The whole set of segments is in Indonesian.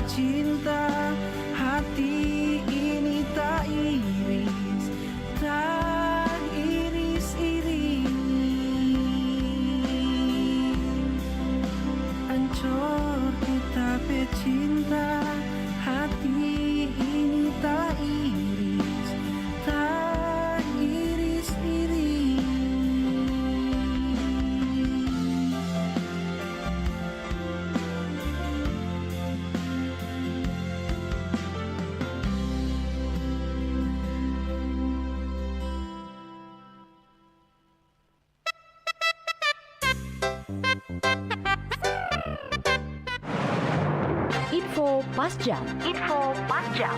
cinta, hati ini tak iris, tak iris-iris. Ancur kita pecinta, hati ini tak iris, tak iris-iris. Info Pas Jam. Info Pas Jam.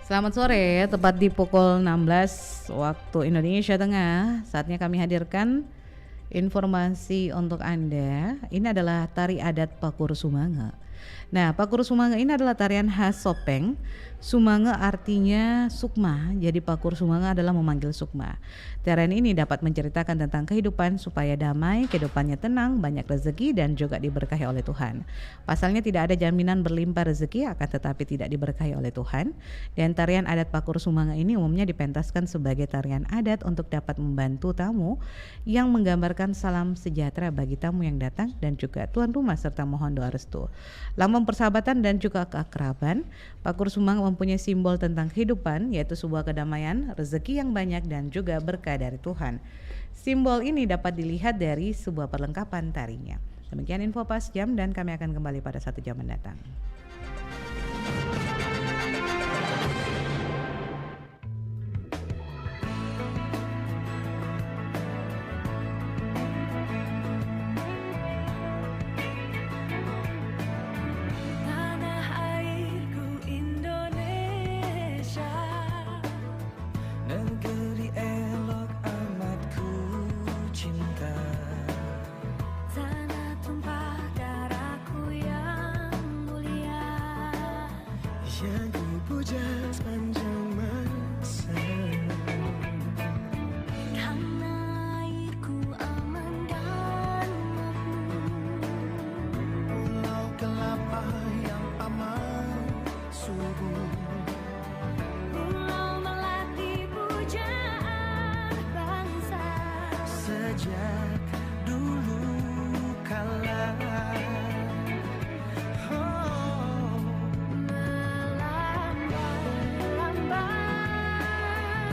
Selamat sore, tepat di pukul 16 waktu Indonesia Tengah. Saatnya kami hadirkan informasi untuk Anda. Ini adalah tari adat Pakur Sumanga. Nah, Pakur Sumanga ini adalah tarian khas Sopeng. Sumanga artinya sukma, jadi Pakur Sumanga adalah memanggil sukma. Tarian ini dapat menceritakan tentang kehidupan supaya damai, kehidupannya tenang, banyak rezeki dan juga diberkahi oleh Tuhan. Pasalnya tidak ada jaminan berlimpah rezeki akan tetapi tidak diberkahi oleh Tuhan. Dan tarian adat Pakur Sumanga ini umumnya dipentaskan sebagai tarian adat untuk dapat membantu tamu yang menggambarkan salam sejahtera bagi tamu yang datang dan juga tuan rumah serta mohon doa restu. Lambang persahabatan dan juga keakraban, Pakur Sumanga mempunyai simbol tentang kehidupan yaitu sebuah kedamaian, rezeki yang banyak dan juga berkah dari Tuhan. Simbol ini dapat dilihat dari sebuah perlengkapan tarinya. Demikian info Pas Jam dan kami akan kembali pada 1 jam mendatang. Negeri elok amat ku cinta, tanah tumpah darahku yang mulia, yang ku puja sepanjang masa. karena airku aman dan makmur. Pulau kelapa yang aman subur, Pulau melati pujaan bangsa, sejak dulu kala. melambang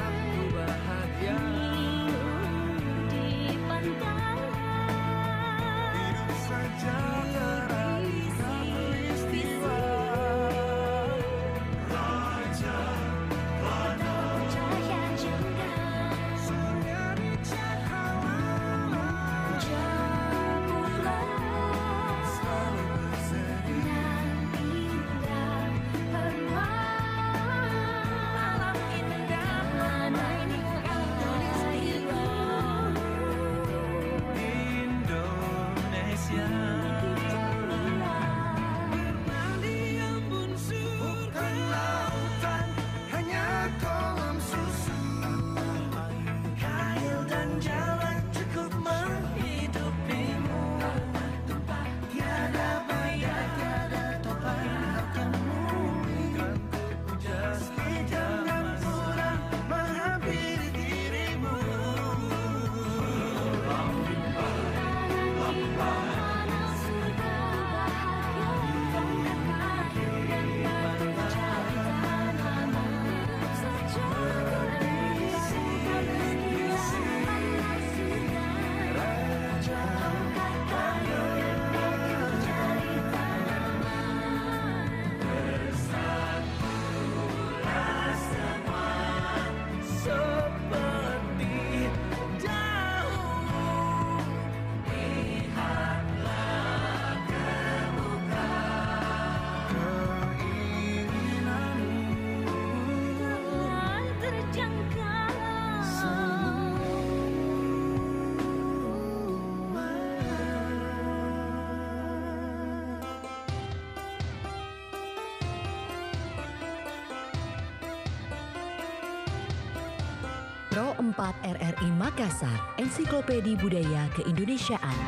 Pro 4 RRI Makassar, Ensiklopedia Budaya Keindonesiaan.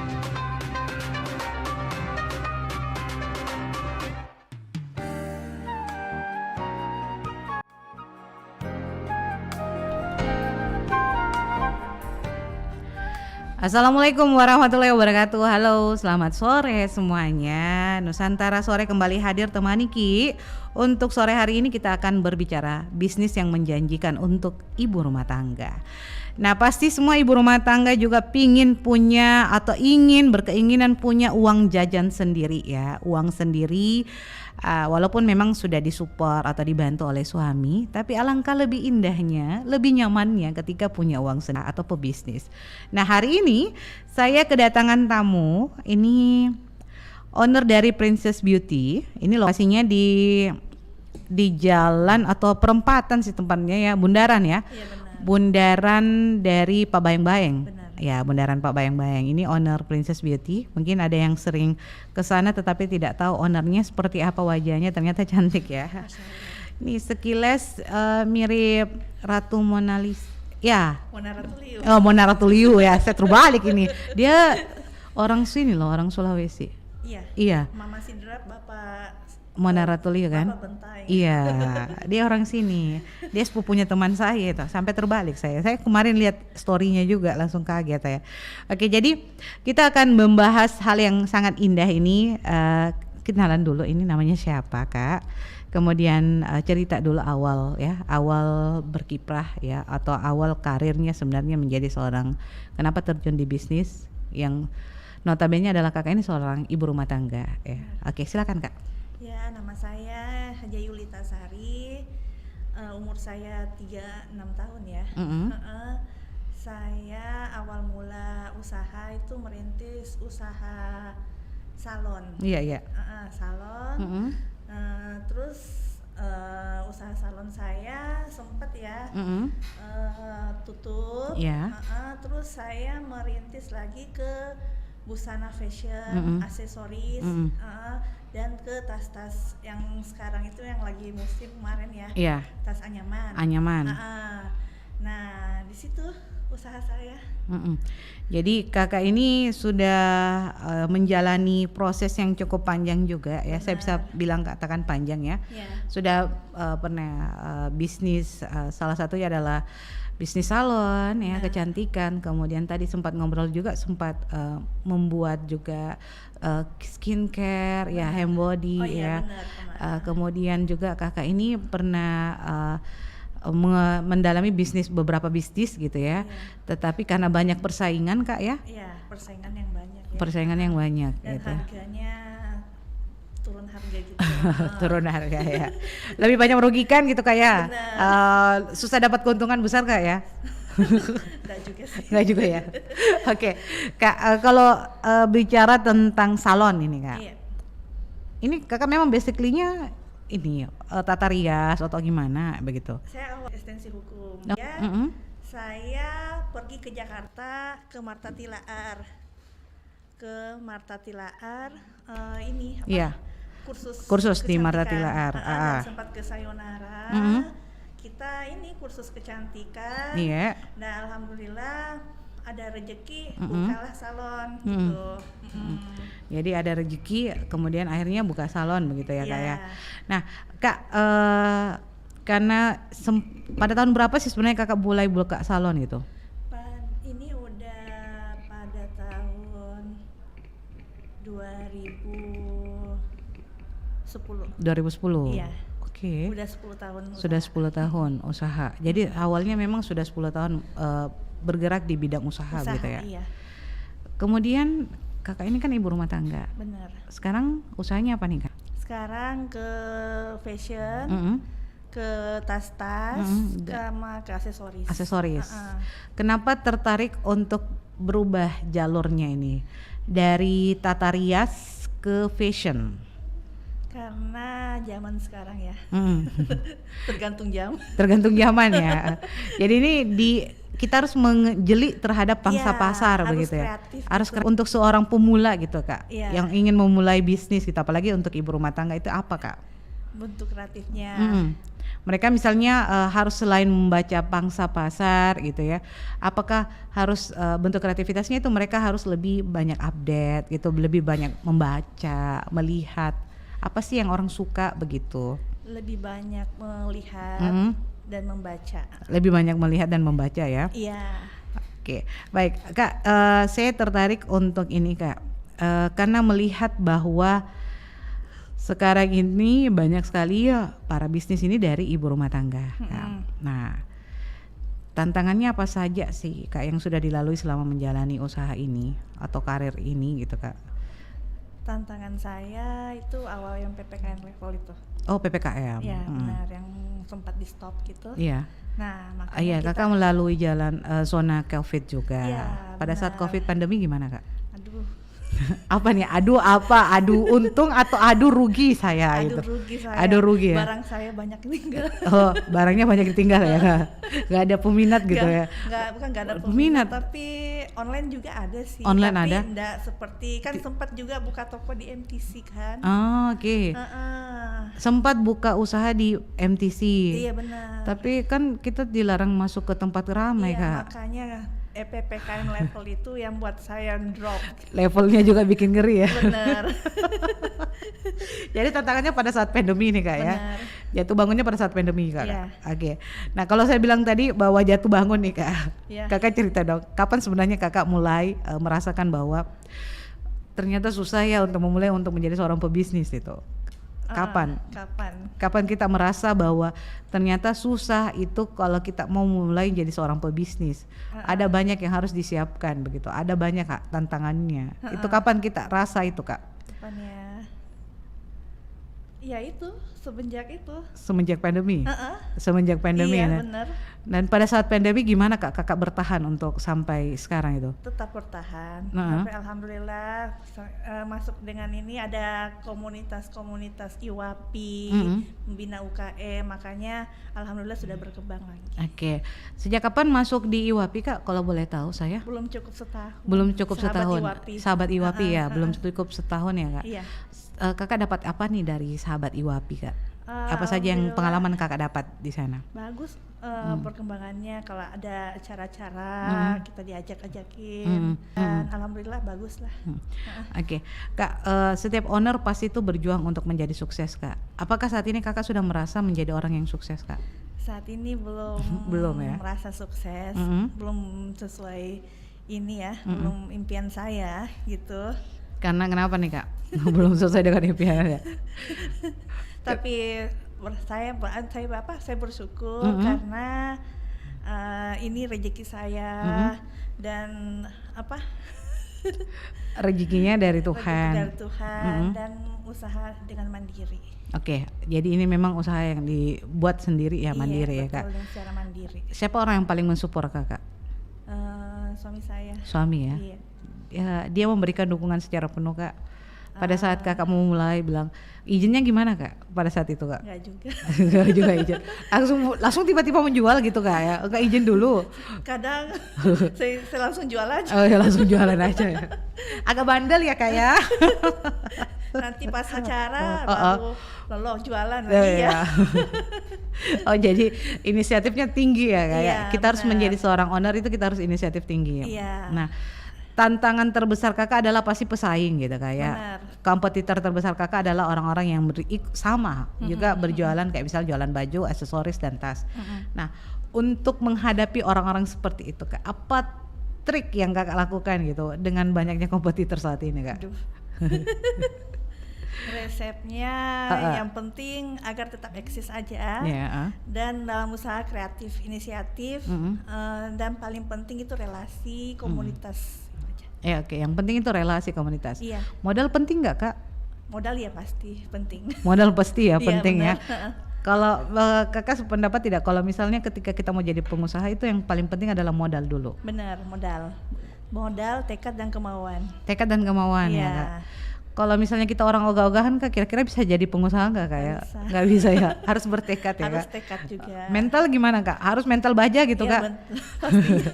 Assalamualaikum warahmatullahi wabarakatuh. Halo, selamat sore semuanya. Nusantara Sore kembali hadir temani Ki. Untuk sore hari ini kita akan berbicara bisnis yang menjanjikan untuk ibu rumah tangga. Nah, pasti semua ibu rumah tangga juga pingin punya atau berkeinginan punya uang jajan sendiri ya, uang sendiri. Walaupun memang sudah disupport atau dibantu oleh suami, tapi alangkah lebih indahnya, lebih nyamannya ketika punya uang sendiri atau pebisnis. Nah, hari ini saya kedatangan tamu, ini owner dari Princess Beauty. Ini lokasinya di jalan atau perempatan sih tempatnya ya, bundaran ya. Iya, benar. Bundaran dari Pak Bayang-Bayang. Benar. Ya, bundaran Pak Bayang-Bayang. Ini owner Princess Beauty. Mungkin ada yang sering ke sana tetapi tidak tahu ownernya seperti apa wajahnya. Ternyata cantik ya. Ini sekilas mirip Ratu Mona Lisa. Ya. Mona Ratuliu. Oh, Mona Ratuliu ya. Saya terbalik ini. Dia orang sini loh, orang Sulawesi. Iya. Iya. Mama Sidrap, Bapak Mona Ratuliu kan? Bapak Bentai. Iya, dia orang sini. Dia sepupunya teman saya itu. Sampai terbalik saya. Saya kemarin lihat story-nya juga langsung kaget ya. Oke, jadi kita akan membahas hal yang sangat indah ini. Kenalan dulu, ini namanya siapa, Kak? Kemudian cerita dulu awal ya, awal berkiprah ya, atau awal karirnya sebenarnya menjadi seorang, kenapa terjun di bisnis yang notabene adalah kakak ini seorang ibu rumah tangga ya. Oke, silakan Kak. Ya, nama saya Haja Yulita Sari. Umur saya 36 tahun ya. Saya awal mula usaha itu merintis usaha salon. Iya. Salon. Terus usaha salon saya sempat ya tutup. Iya. Terus saya merintis lagi ke busana fashion, aksesoris, dan ke tas-tas yang sekarang itu yang lagi musim kemarin ya. Iya. Tas anyaman. Anyaman. Nah, di situ usaha saya. Jadi kakak ini sudah menjalani proses yang cukup panjang juga ya. Benar. Saya bisa bilang katakan panjang ya. Ya. Sudah pernah bisnis, salah satunya adalah bisnis salon ya, kecantikan. Kemudian tadi sempat ngobrol juga, sempat membuat juga skincare ya, hand body ya. Benar. Kemudian juga kakak ini pernah mendalami beberapa bisnis gitu ya. Tetapi karena banyak persaingan Kak ya. Iya, persaingan yang banyak ya. Persaingan yang banyak Dan gitu. harganya turun harga gitu. Turun harga ya. Lebih banyak merugikan gitu Kak ya. Susah dapat keuntungan besar Kak ya. Enggak juga sih. Enggak juga ya. Oke. Kak, kalau bicara tentang salon ini Kak. Iya. Ini Kakak memang basically-nya ini tata rias atau gimana begitu? Saya awal ekstensi hukum Oh, ya. Saya pergi ke Jakarta ke Marta Tilaar. Ini apa? Iya. Kursus di Marta kecantikan. Tilaar. Dan sempat ke Sayonara. Kita ini kursus kecantikan. Iya. Nah, alhamdulillah ada rezeki bukalah salon gitu. Jadi ada rezeki, kemudian akhirnya buka salon begitu ya Kak ya. Nah Kak, karena pada tahun berapa sih sebenarnya Kakak mulai buka salon gitu? Ini udah pada tahun 2010. Iya. Oke. Udah 10 tahun. Sudah 10 tahun usaha. Jadi awalnya memang sudah 10 tahun bergerak di bidang usaha gitu ya. Iya. Kemudian Kakak ini kan ibu rumah tangga. Benar. Sekarang usahanya apa nih Kak? Sekarang ke fashion, ke tas-tas, sama ke aksesoris. Aksesoris. Kenapa tertarik untuk berubah jalurnya ini dari tata rias ke fashion? Karena zaman sekarang ya, tergantung jam. Tergantung zaman ya. Jadi ini kita harus menjeli terhadap pangsa Iya, pasar harus begitu ya. kreatif Harus gitu. untuk seorang pemula gitu Kak, Iya. yang ingin memulai bisnis gitu, apalagi untuk ibu rumah tangga itu apa Kak? Bentuk kreatifnya. mereka misalnya harus selain membaca pangsa pasar gitu ya, apakah harus bentuk kreativitasnya itu mereka harus lebih banyak update gitu, lebih banyak membaca, melihat apa sih yang orang suka begitu? Lebih banyak melihat dan membaca. Lebih banyak melihat dan membaca ya. Iya. Oke, baik Kak, saya tertarik untuk ini Kak, karena melihat bahwa sekarang ini banyak sekali ya para bisnis ini dari ibu rumah tangga. Nah, tantangannya apa saja sih Kak yang sudah dilalui selama menjalani usaha ini atau karir ini gitu Kak? Tantangan saya itu awal yang PPKM level itu. Oh PPKM. Iya benar, yang sempat di stop gitu. Iya. Nah makanya Iya, kita, Kakak melalui jalan zona COVID juga. Iya, Pada saat benar. COVID pandemi gimana Kak? aduh, Apa nih? Adu apa? Adu untung atau adu rugi saya aduh itu? rugi saya. Adu rugi ya? Barang saya banyak meninggal. Oh, barangnya banyak ditinggal ya Kak? Gak ada peminat gitu ya? Bukan nggak ada Peminat. peminat, tapi online juga ada sih. Online tapi ada? enggak seperti kan sempat juga buka toko di MTC kan. Oh, oke. Sempat buka usaha di MTC. Iya benar. Tapi kan kita dilarang masuk ke tempat ramai Iya, Kak. makanya PPKM level itu yang buat saya drop. Levelnya juga bikin ngeri ya. Benar. Jadi tantangannya pada saat pandemi nih Kak ya. Benar. Jatuh bangunnya pada saat pandemi Kak. Iya. Oke. Nah kalau saya bilang tadi bahwa jatuh bangun nih Kak. Iya. Kakak cerita dong. Kapan sebenarnya Kakak mulai merasakan bahwa ternyata susah ya untuk memulai untuk menjadi seorang pebisnis itu? Kapan? Kapan kita merasa bahwa ternyata susah itu kalau kita mau mulai jadi seorang pebisnis? Ada banyak yang harus disiapkan begitu. Ada banyak Kak tantangannya. Itu kapan kita rasa itu Kak? Depannya. Ya itu Semenjak pandemi. Semenjak pandemi iya ya. benar. Dan pada saat pandemi gimana Kak Kakak bertahan untuk sampai sekarang itu? Tetap bertahan. Nah. Sampai alhamdulillah masuk dengan ini ada komunitas IWAPI, membina UKM, makanya alhamdulillah sudah berkembang lagi. Oke. Sejak kapan masuk di IWAPI Kak? Kalau boleh tahu saya? Belum cukup setahun. Belum cukup Sahabat setahun. IWAPI. Sahabat IWAPI ya, belum cukup setahun ya Kak. Iya. Kakak dapat apa nih dari sahabat IWAPI Kak? Apa saja yang Alhamdulillah pengalaman Kakak dapat di sana? bagus perkembangannya, kalau ada acara-acara kita diajak-ajakin dan alhamdulillah bagus lah. Oke. Kak, setiap owner pasti itu berjuang untuk menjadi sukses Kak. Apakah saat ini Kakak sudah merasa menjadi orang yang sukses Kak? Saat ini belum Belum ya? merasa sukses, belum sesuai ini ya, belum impian saya gitu. Karena kenapa nih Kak? Belum selesai dengan impiannya. Tapi saya bersyukur karena ini rezeki saya dan apa? Rezekinya dari Rezeki Tuhan. dari Tuhan dan usaha dengan mandiri. Oke, jadi ini memang usaha yang dibuat sendiri ya, mandiri Iya, ya Kak. betul, dan secara mandiri. Siapa orang yang paling mensupport Kakak? Suami saya. Suami ya? Iya. Ya, dia memberikan dukungan secara penuh Kak. Pada saat Kakak mau mulai bilang, izinnya gimana Kak? Pada saat itu Kak? Enggak juga. Enggak juga izin. Langsung tiba-tiba menjual gitu Kak ya? Enggak izin dulu? Kadang saya langsung jual aja. Oh ya langsung jualan aja ya? Agak bandel ya Kak ya? Nanti pas acara baru loh jualan lagi Iya. ya. Oh jadi inisiatifnya tinggi ya Kak ya? Iya, Kita harus benar. menjadi seorang owner itu kita harus inisiatif tinggi ya? Iya. Nah, tantangan terbesar Kakak adalah pasti pesaing gitu Kak ya. Benar. Kompetitor terbesar Kakak adalah orang-orang yang sama juga berjualan kayak misalnya jualan baju, aksesoris dan tas. Nah, untuk menghadapi orang-orang seperti itu Kak, apa trik yang Kakak lakukan gitu dengan banyaknya kompetitor saat ini Kak? Aduh. Resepnya yang penting agar tetap eksis aja. Ya, Dan dalam usaha kreatif, inisiatif dan paling penting itu relasi komunitas. ya oke. Yang penting itu relasi komunitas. Iya. Modal penting nggak Kak? Modal ya pasti penting. Modal pasti ya Iya, penting ya. benar. Kalau Kakak sependapat tidak kalau misalnya ketika kita mau jadi pengusaha itu yang paling penting adalah modal dulu. Benar, modal, tekad dan kemauan. Tekad dan kemauan ya Iya. Kak. Kalau misalnya kita orang ogah-ogahan Kak, kira-kira bisa jadi pengusaha nggak Kak ya? bisa. Nggak bisa ya, harus bertekad ya Harus Kak. tekad juga. Mental gimana Kak? Harus mental baja gitu Iya, Kak? pastinya.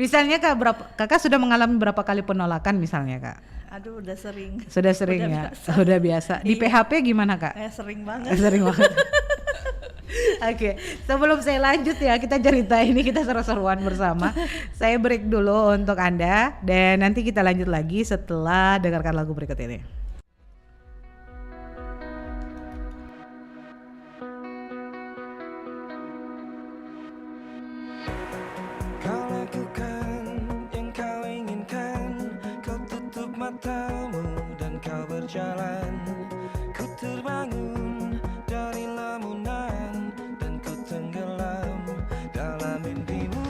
Misalnya Kak, Kakak sudah mengalami berapa kali penolakan misalnya Kak? Aduh, udah sering. Sudah sering Udah ya? biasa. Udah biasa. Di Iya. PHP gimana Kak? Sering banget. Sering banget. Oke, sebelum saya lanjut ya, kita cerita ini kita seru-seruan bersama. Saya break dulu untuk Anda dan nanti kita lanjut lagi setelah dengarkan lagu berikut ini. Kau lakukan yang kau inginkan, kau tutup matamu dan kau berjalan. Ku terbangun dari lamunan dan ku tenggelam dalam mimpimu.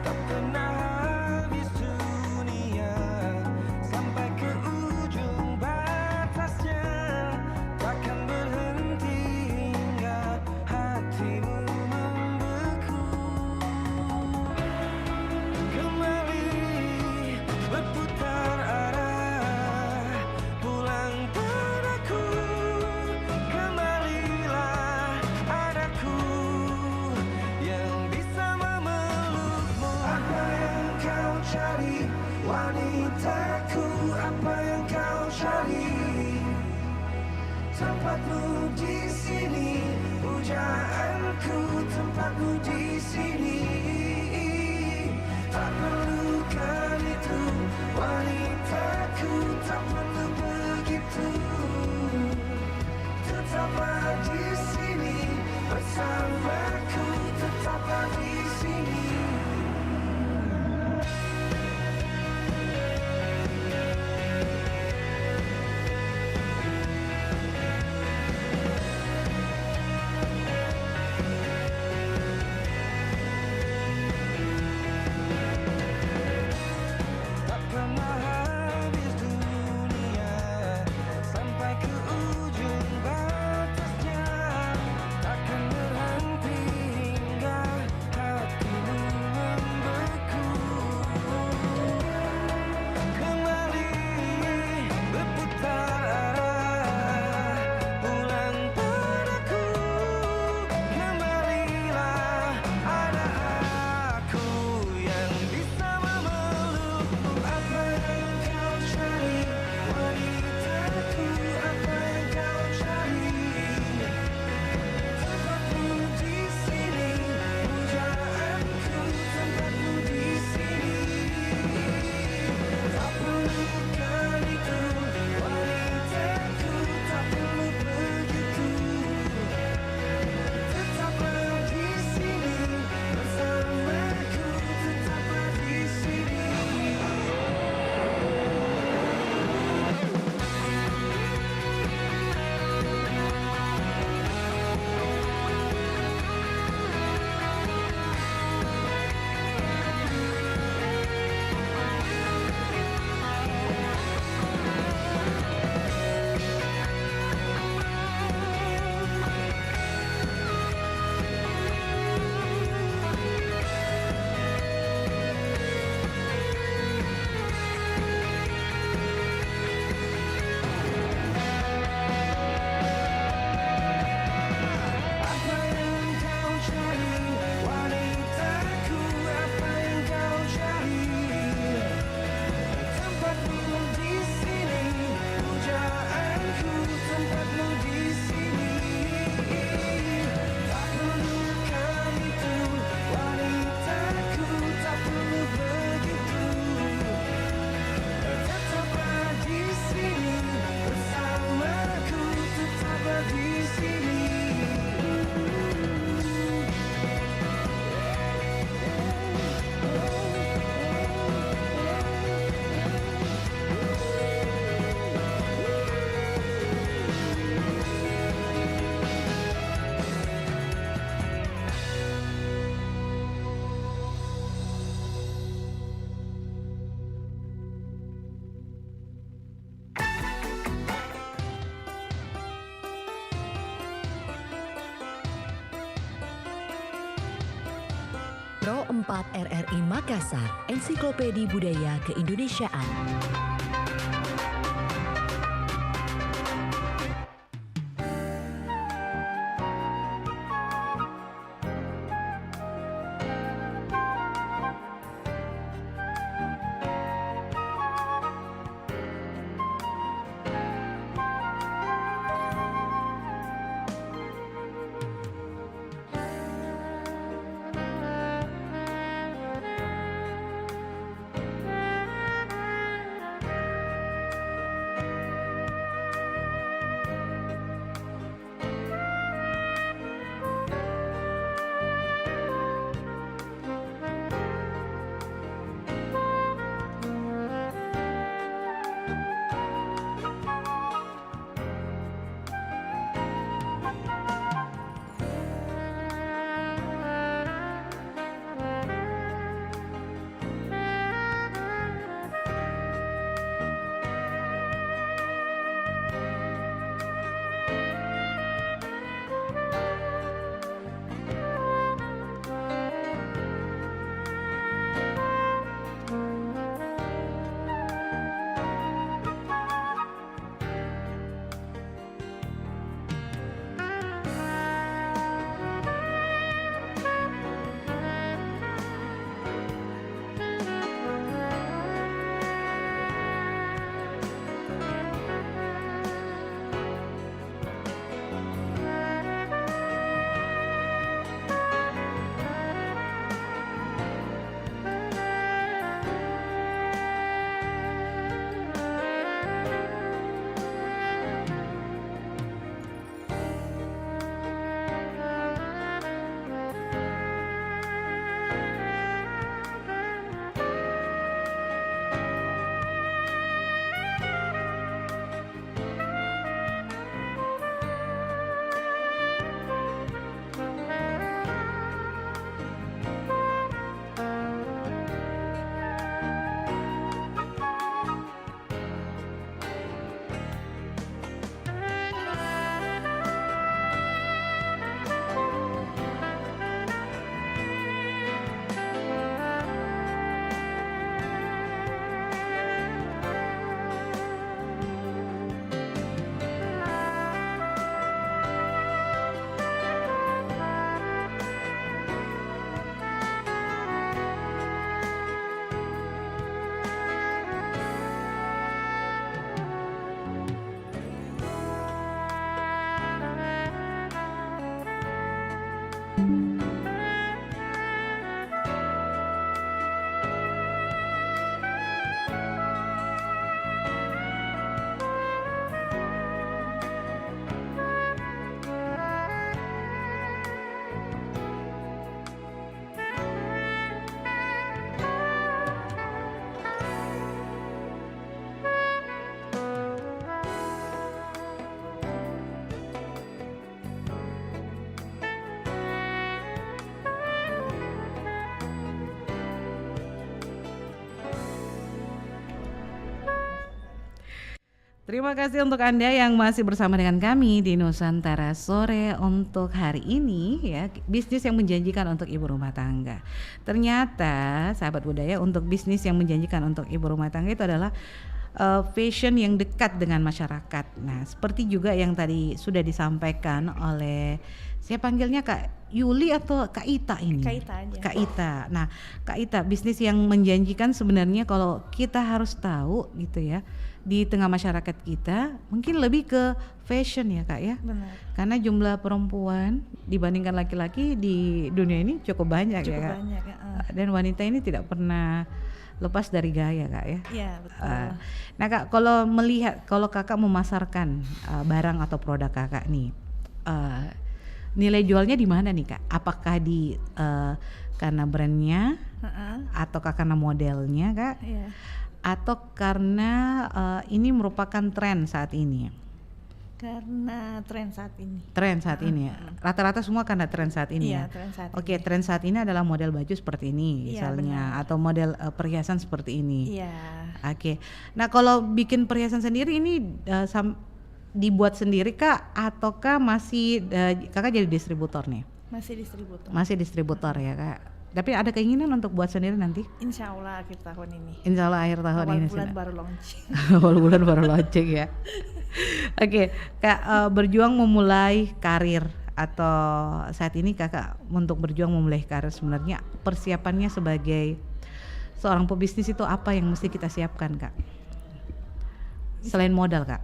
Tak pernah habis dunia sampai ke ujung batasnya, takkan berhenti hingga hatimu membeku. Kembali berputar arah, pulang padaku. Kembalilah adaku yang bisa memelukmu. Apa yang kau cari, wanitaku? Apa yang kau cari? Tempatmu di sini, pujaanku. Tempatmu di sini. Tak perlukan itu, wanitaku. Tak perlu begitu. Tetaplah di sini bersamaku. Tetaplah di sini. Tak pernah habis dunia sampai ke ujung batasnya, takkan berhenti hingga hatimu membeku. Kembali berputar arah, pulang padaku. Kembalilah ada aku yang bisa memelukmu. Apa yang kau cari, wanitaku? Apa yang kau cari? Tempatmu di sini, pujaanku. Tempatmu di sini. Tak perlukan itu, wanitaku. Tak perlu begitu. Tetaplah di sini bersamaku. Tetaplah di sini. Apa yang kau cari, wanitaku? Apa yang kau cari? Tempatmu di sini, pujaanku. Tempatmu di sini. Tak perlukan itu, wanitaku. Tak perlu begitu. Tetaplah di sini bersamaku. Tetaplah di sini. Pro 4 RRI Makassar, Ensiklopedia Budaya Keindonesiaan. Terima kasih untuk Anda yang masih bersama dengan kami di Nusantara Sore untuk hari ini ya, bisnis yang menjanjikan untuk ibu rumah tangga. Ternyata sahabat budaya, untuk bisnis yang menjanjikan untuk ibu rumah tangga itu adalah fashion yang dekat dengan masyarakat. Nah, seperti juga yang tadi sudah disampaikan oleh, saya panggilnya Kak Yuli atau Kak Ita ini? Kak Ita aja. Kak Ita. Nah, Kak Ita, bisnis yang menjanjikan sebenarnya kalau kita harus tahu gitu ya, di tengah masyarakat kita mungkin lebih ke fashion ya Kak ya. Benar. Karena jumlah perempuan dibandingkan laki-laki di dunia ini cukup banyak ya Cukup Kak. banyak ya. Dan wanita ini tidak pernah lepas dari gaya Kak ya. Iya, betul. Nah Kak, kalau melihat, kalau Kakak memasarkan barang atau produk Kakak nih, nilai jualnya di mana nih Kak? Apakah di karena brandnya, ataukah karena modelnya Kak? Iya. Atau karena ini merupakan tren saat ini? Karena tren saat ini. Tren saat ini ya? Rata-rata semua karena tren saat ini Iya, ya? tren saat Oke, ini. tren saat ini adalah model baju seperti ini Iya, misalnya, benar. atau model perhiasan seperti ini. Iya. Oke, nah kalau bikin perhiasan sendiri ini dibuat sendiri Kak, ataukah masih Kakak jadi distributor nih? Masih distributor. Masih distributor ya Kak. Tapi ada keinginan untuk buat sendiri nanti? Insya Allah akhir tahun ini. Insya Allah akhir tahun Awal ini bulan sudah. baru launching. Awal bulan baru launching ya. Oke, Kak, berjuang memulai karir atau saat ini Kakak untuk berjuang memulai karir, sebenarnya persiapannya sebagai seorang pebisnis itu apa yang mesti kita siapkan Kak? Selain modal Kak?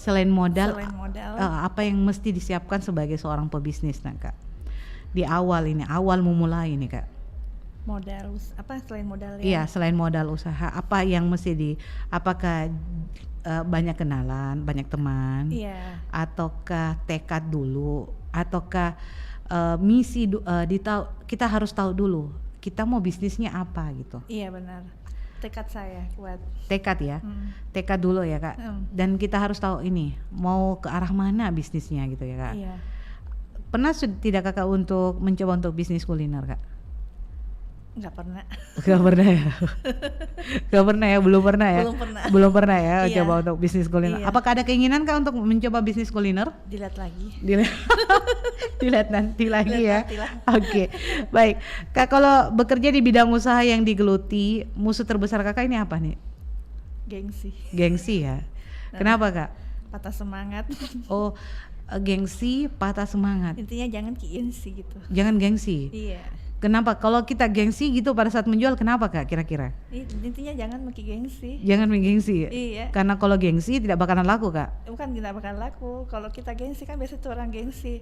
Selain modal, Selain modal. apa yang mesti disiapkan sebagai seorang pebisnis nah Kak? Di awal ini, awal memulai ini Kak. Modal apa selain modal ya? Iya, selain modal usaha, apa yang mesti apakah banyak kenalan, banyak teman, Iya. ataukah tekad dulu, ataukah kita harus tahu dulu kita mau bisnisnya apa gitu. Iya benar. Tekad saya kuat. Tekad ya, tekad dulu ya Kak. Dan kita harus tahu ini mau ke arah mana bisnisnya gitu ya Kak. Iya. Pernah tidak Kakak untuk mencoba untuk bisnis kuliner Kak? Nggak pernah. Gak pernah ya? Gak pernah ya? Belum pernah ya? Belum pernah. Belum pernah ya Iya. coba untuk bisnis kuliner. Iya. Apakah ada keinginan Kak untuk mencoba bisnis kuliner? Dilihat lagi. Dilihat nanti lagi ya. Lihat nanti lah. Oke, baik. Kak, kalau bekerja di bidang usaha yang digeluti, musuh terbesar Kakak ini apa nih? Gengsi. Gengsi ya. Kenapa Kak? Patah semangat. Oh, gengsi, patah semangat. Intinya jangan gengsi gitu. Jangan gengsi. Iya. Kenapa? Kalau kita gengsi gitu pada saat menjual, kenapa Kak kira-kira? Intinya jangan pakai gengsi. Jangan menggengsi. Iya. Karena kalau gengsi tidak bakalan laku Kak. Bukan tidak bakal laku. Kalau kita gengsi kan biasanya tuh orang gengsi.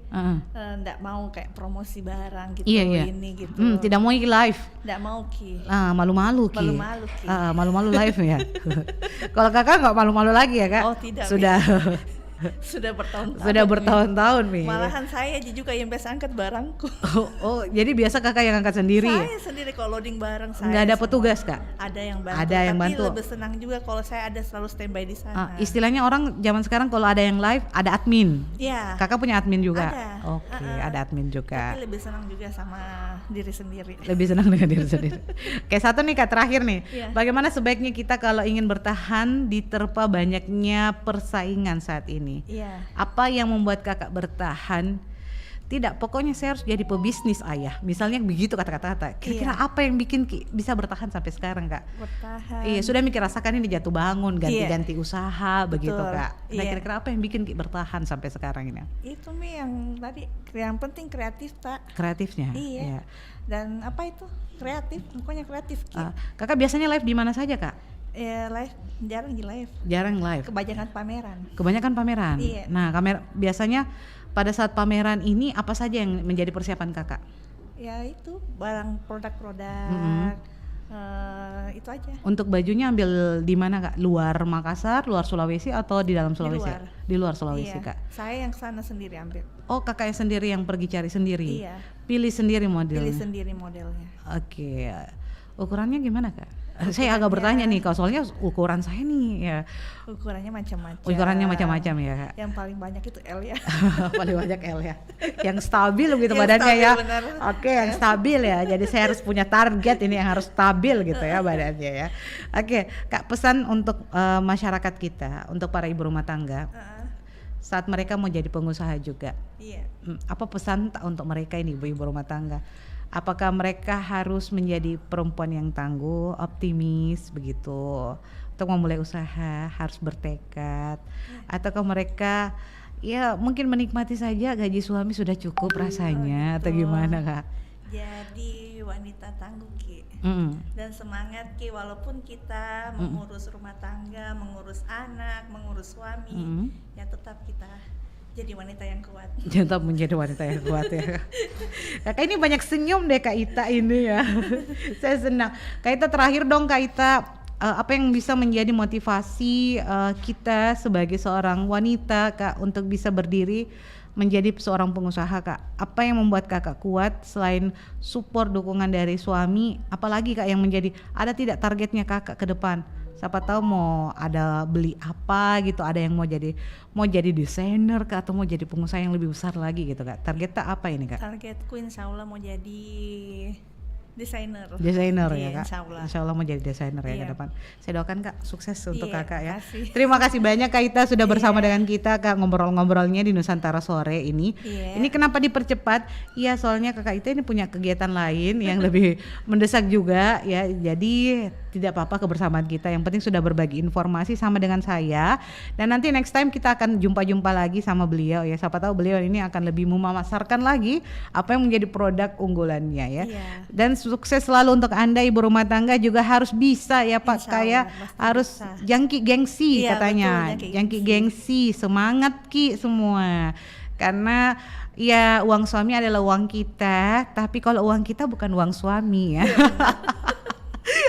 Nggak mau kayak promosi barang gitu. Iya, iya. Ini gitu. Tidak mau live. Nggak mau ki. Malu-malu Ki. Malu-malu, Ki. Malu-malu live ya. Kalau Kakak nggak malu-malu lagi ya Kak? Oh, tidak, Sudah. Sudah bertahun-tahun. Sudah bertahun-tahun nih. Malahan saya juga yang biasa angkat barangku. Oh, jadi biasa Kakak yang angkat sendiri ya? Saya sendiri kalau loading barang saya. Nggak ada semua. petugas Kak? Ada yang bantu. Ada yang tapi bantu. lebih senang juga kalau saya ada selalu standby di sana. Istilahnya orang zaman sekarang kalau ada yang live ada admin. Iya. Kakak punya admin juga? Ada. Oke, ada admin juga. Tapi lebih senang juga sama diri sendiri. Lebih senang dengan diri sendiri. Kayak satu nih Kak, terakhir nih. Iya. Bagaimana sebaiknya kita kalau ingin bertahan diterpa banyaknya persaingan saat ini? Iya. Apa yang membuat Kakak bertahan? Tidak, pokoknya saya harus jadi pebisnis ayah. Misalnya begitu kata-kata. Kira-kira Iya. apa yang bikin bisa bertahan sampai sekarang Kak? Bertahan. Iya, sudah mikir rasakan ini jatuh bangun, ganti-ganti usaha, begitu Betul. Kak. Nah, Iya. kira-kira apa yang bikin Ki bertahan sampai sekarang ini? Itu Mi yang tadi yang penting kreatif tak. Kreatifnya. Iya. Iya. Dan apa itu? Kreatif, pokoknya kreatif Ki. Kakak biasanya live di mana saja Kak? Live jarang di live. Jarang live. Kebanyakan pameran. Kebanyakan pameran. Iya. Nah, biasanya pada saat pameran ini apa saja yang menjadi persiapan Kakak? Ya itu barang produk-produk. Itu aja. Untuk bajunya ambil di mana Kak? Luar Makassar, luar Sulawesi atau di dalam Sulawesi? luar. Di luar Sulawesi Iya. Kak. Saya yang sana sendiri ambil. Oh, Kakak yang sendiri yang pergi cari sendiri? Iya. Pilih sendiri modelnya? Pilih sendiri modelnya. Oke. Ukurannya gimana Kak? Saya agak bertanya nih Kak, soalnya ukuran saya nih ya, Ukurannya macam-macam. ukurannya macam-macam ya Kak. Yang paling banyak itu L ya. Paling banyak L ya. Yang stabil begitu Yang badannya stabil, ya. benar. Oke, yang stabil ya. Jadi saya harus punya target ini yang harus stabil gitu ya badannya ya. Oke, Kak, pesan untuk masyarakat kita, untuk para ibu rumah tangga Heeh, saat mereka mau jadi pengusaha juga. iya. Apa pesan untuk mereka ini ibu-ibu rumah tangga? Apakah mereka harus menjadi perempuan yang tangguh, optimis begitu untuk memulai usaha, harus bertekad, ataukah mereka ya mungkin menikmati saja gaji suami sudah cukup rasanya atau gitu. gimana Kak? Jadi wanita tangguh Ki. Dan semangat Ki, walaupun kita mengurus rumah tangga, mengurus anak, mengurus suami, ya tetap kita jadi wanita yang kuat. Tetap menjadi wanita yang kuat ya. Kakak ini banyak senyum deh Kak Ita ini ya. Saya senang. Kak Ita terakhir dong Kak Ita, apa yang bisa menjadi motivasi kita sebagai seorang wanita Kak untuk bisa berdiri menjadi seorang pengusaha Kak? Apa yang membuat Kakak kuat selain support dukungan dari suami? Apalagi Kak yang menjadi, ada tidak targetnya Kakak ke depan? Siapa tahu mau ada beli apa gitu, ada yang mau jadi desainer Kak, atau mau jadi pengusaha yang lebih besar lagi gitu Kak. Targetnya apa ini Kak? Targetku insya Allah mau jadi desainer. Desainer ya Iya, Kak. insya Allah. Insya Allah mau jadi desainer ya Iya. ke depan. Saya doakan Kak sukses untuk Iya, Kakak ya. makasih. Terima kasih banyak Kak Ita sudah bersama Iya. dengan kita Kak, ngobrol-ngobrolnya di Nusantara Sore ini. Iya. Ini kenapa dipercepat? Iya, soalnya Kakak Ita ini punya kegiatan lain yang lebih mendesak juga ya. Jadi tidak apa-apa kebersamaan kita. Yang penting sudah berbagi informasi sama dengan saya. Dan nanti next time kita akan jumpa-jumpa lagi sama beliau ya. Siapa tahu beliau ini akan lebih memasarkan lagi apa yang menjadi produk unggulannya ya. Iya. Dan sukses selalu untuk Anda ibu rumah tangga, juga harus bisa ya Pak, Insya kayak Allah, pasti harus bisa. jangki gengsi Iya, katanya. betul, Jangki gengsi, semangat Ki semua. Karena ya uang suami adalah uang kita, tapi kalau uang kita bukan uang suami ya.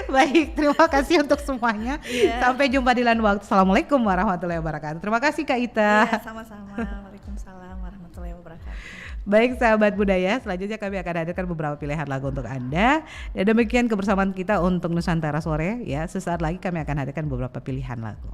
Baik, terima kasih untuk semuanya. Iya. Sampai jumpa di lain waktu. Assalamualaikum warahmatullahi wabarakatuh. Terima kasih Kak Ita. Iya, sama-sama. Waalaikumsalam warahmatullahi wabarakatuh. Baik sahabat budaya, selanjutnya kami akan hadirkan beberapa pilihan lagu untuk Anda. Dan demikian kebersamaan kita untuk Nusantara Sore ya. Sesaat lagi kami akan hadirkan beberapa pilihan lagu.